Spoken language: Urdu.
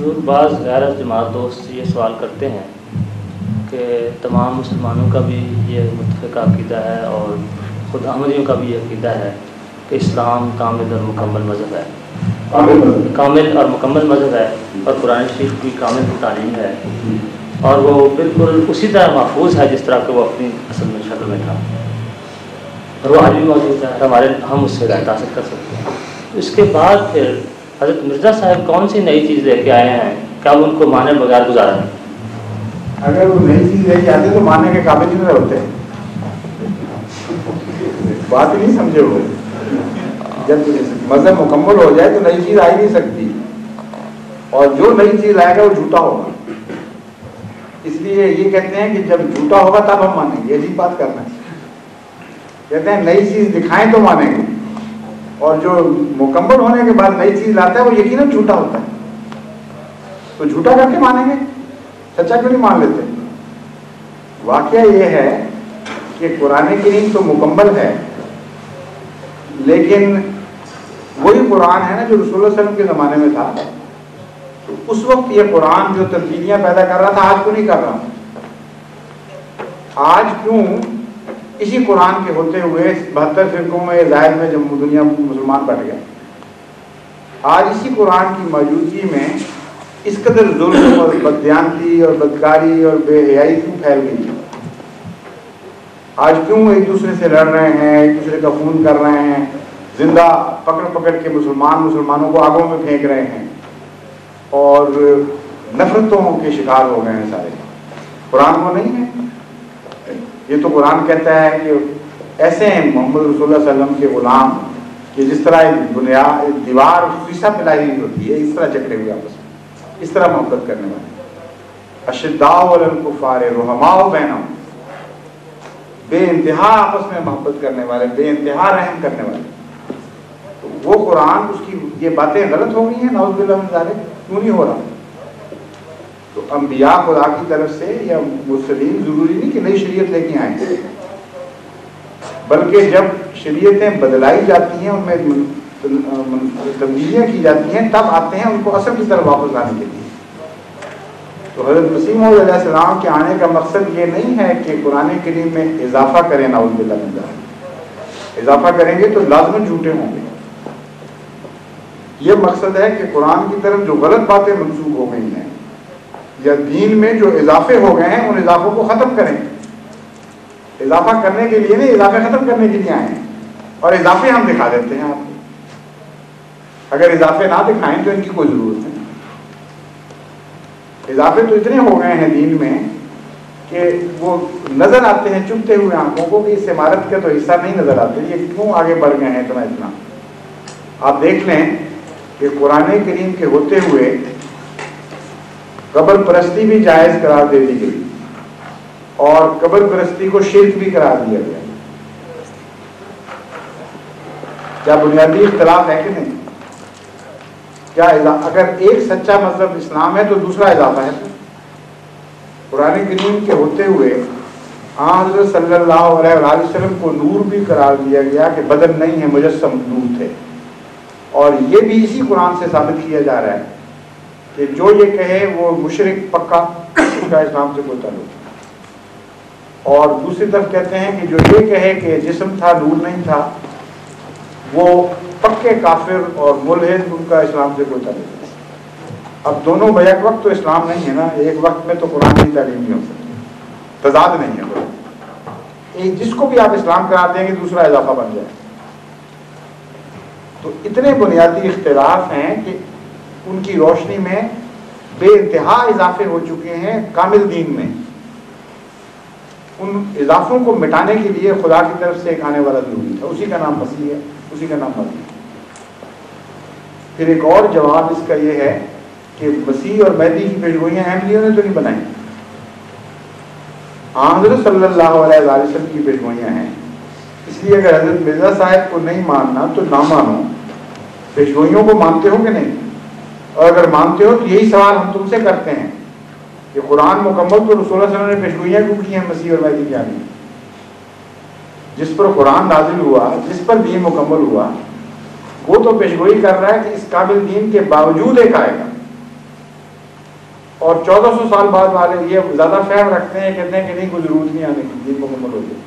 حضور بعض غیر جماعت دوست یہ سوال کرتے ہیں کہ تمام مسلمانوں کا بھی یہ متفق عقیدہ ہے اور خود احمدیوں کا بھی یہ عقیدہ ہے کہ اسلام کامل اور مکمل مذہب ہے، کامل اور مکمل مذہب ہے، اور قرآن شریف کی کامل تعلیم ہے، اور وہ بالکل اسی طرح محفوظ ہے جس طرح کہ وہ اپنی اصل میں شکل میں تھا، اور وہ آج بھی موجود ہے، ہم اس سے ہدایت حاصل کر سکتے ہیں۔ اس کے بعد پھر حضرت مرزا صاحب کون سی نئی چیز لے کے آئے ہیں؟ کیا وہ ان کو مانے بغیر گزارا ہے؟ اگر وہ نئی چیز لے کے آتے تو ماننے کے قابل ہی نہیں ہوتے، بات ہی نہیں سمجھے ہوئے۔ جب مذہب مکمل ہو جائے تو نئی چیز آ ہی نہیں سکتی، اور جو نئی چیز آئے گا وہ جھوٹا ہوگا۔ اس لیے یہ کہتے ہیں کہ جب جھوٹا ہوگا تب ہم مانیں گے، عجیب بات کرنا ہے۔ کہتے ہیں نئی چیز دکھائیں تو مانیں گے، اور جو مکمل ہونے کے بعد نئی چیز لاتا ہے وہ یقیناً جھوٹا ہوتا ہے، تو جھوٹا کر کے مانیں گے، سچا کیوں نہیں مان لیتے؟ واقعہ یہ ہے کہ قرآن کریم تو مکمل ہے، لیکن وہی قرآن ہے نا جو رسول اللہ صلی اللہ علیہ وسلم کے زمانے میں تھا، تو اس وقت یہ قرآن جو تبدیلیاں پیدا کر رہا تھا آج کیوں نہیں کر رہا؟ آج کیوں اسی قرآن کے ہوتے ہوئے 72 فرقوں میں ظاہر میں جب دنیا مسلمان بٹ گئے، آج اسی قرآن کی موجودگی میں اس قدر ظلم اور بددیانتی اور بدکاری اور بے حیائی کیوں پھیل گئی؟ آج کیوں ایک دوسرے سے لڑ رہے ہیں، ایک دوسرے کا خون کر رہے ہیں، زندہ پکڑ پکڑ کے مسلمانوں کو آگوں میں پھینک رہے ہیں، اور نفرتوں کے شکار ہو گئے ہیں سارے؟ قرآن کو نہیں ہے؟ یہ تو قرآن کہتا ہے کہ ایسے ہیں محمد رسول اللہ صلی اللہ علیہ وسلم کے غلام کہ جس طرح ایک دیوار شیشہ پلائی ہوئی ہوتی ہے، اس طرح جکڑے ہوئے آپس میں، اس طرح محبت کرنے والے، اشداء علی الکفار رحماء بینہم، بے انتہا آپس میں محبت کرنے والے، بے انتہا رحم کرنے والے۔ تو وہ قرآن، اس کی یہ باتیں غلط ہو گئی ہیں، نعوذ باللہ من ذالک، کیوں نہیں ہو رہا؟ تو انبیاء خدا کی طرف سے یا مرسلین ضروری نہیں کہ نئی شریعت لے کے آئیں، بلکہ جب شریعتیں بدلائی جاتی ہیں، ان میں تبدیلیاں کی جاتی ہیں، تب آتے ہیں ان کو اصل کی طرف واپس لانے کے لیے۔ تو حضرت مسیح موعود علیہ السلام کے آنے کا مقصد یہ نہیں ہے کہ قرآن کریم میں اضافہ کریں، نعوذ باللہ من ذالک، اضافہ کریں گے تو لازماً جھوٹے ہوں گے۔ یہ مقصد ہے کہ قرآن کی طرف جو غلط باتیں منسوخ ہو گئی ہیں یا دین میں جو اضافے ہو گئے ہیں، ان اضافوں کو ختم کریں۔ اضافہ کرنے کے لیے نہیں، اضافے ختم کرنے کے لیے آئے ہیں، اور اضافے ہم دکھا دیتے ہیں آپ کو۔ اگر اضافے نہ دکھائیں تو ان کی کوئی ضرورت نہیں۔ اضافے تو اتنے ہو گئے ہیں دین میں کہ وہ نظر آتے ہیں چبھتے ہوئے آنکھوں کو کہ اس عمارت کا تو حصہ نہیں نظر آتے، یہ کیوں آگے بڑھ گئے ہیں اتنا۔ آپ دیکھ لیں کہ قرآن کریم کے ہوتے ہوئے قبر پرستی بھی جائز قرار دے دی گئی، اور قبر پرستی کو شرک بھی قرار دیا گیا۔ کیا بنیادی اختلاف ہے کہ نہیں؟ کیا اگر ایک سچا مذہب اسلام ہے تو دوسرا اضافہ ہے؟ قرآن کریم کے ہوتے ہوئے حضرت صلی اللہ علیہ وآلہ وسلم کو نور بھی قرار دیا گیا کہ بدن نہیں ہے، مجسم نور تھے، اور یہ بھی اسی قرآن سے ثابت کیا جا رہا ہے کہ جو یہ کہے وہ مشرک پکا، اس کا اسلام سے کوئی تعلق نہیں۔ اور دوسری طرف کہتے ہیں کہ جو یہ کہے کہ جسم تھا نور نہیں تھا، وہ پکے کافر اور ملحد، ان کا اسلام سے کوئی تعلق نہیں۔ اب دونوں بیک وقت تو اسلام نہیں ہے نا، ایک وقت میں تو قرآن کی تعلیم نہیں ہو سکتی، تضاد نہیں ہے قرآن۔ جس کو بھی آپ اسلام قرار دیں گے دوسرا اضافہ بن جائے۔ تو اتنے بنیادی اختلاف ہیں کہ ان کی روشنی میں بے انتہا اضافے ہو چکے ہیں کامل دین میں۔ ان اضافوں کو مٹانے کے لیے خدا کی طرف سے ایک آنے والا ضروری تھا، اسی کا نام مسیح ہے، اسی کا نام مہدی۔ پھر ایک اور جواب اس کا یہ ہے کہ مسیح اور مہدی کی پیشگوئیاں احمدیوں نے تو نہیں بنائی، حضرت صلی اللہ علیہ وسلم کی پیشگوئیاں ہیں۔ اس لیے اگر حضرت مرزا صاحب کو نہیں ماننا تو نہ مانو، پیشگوئیوں کو مانتے ہو کہ نہیں؟ اور اگر مانتے ہو تو یہی سوال ہم تم سے کرتے ہیں کہ قرآن مکمل تو رسول اللہ صلی اللہ علیہ وسلم نے پیشگوئیاں کیوں کی ہیں مسیح اور مہدی کی آنے؟ جس پر قرآن نازل ہوا، جس پر دین مکمل ہوا، وہ تو پیشگوئی کر رہا ہے کہ اس قابل دین کے باوجود ایک آئے گا، اور 1400 سال بعد والے یہ زیادہ فہم رکھتے ہیں، کہتے ہیں کہ نہیں کوئی ضرورت نہیں آنے کی، دین مکمل ہو جائے.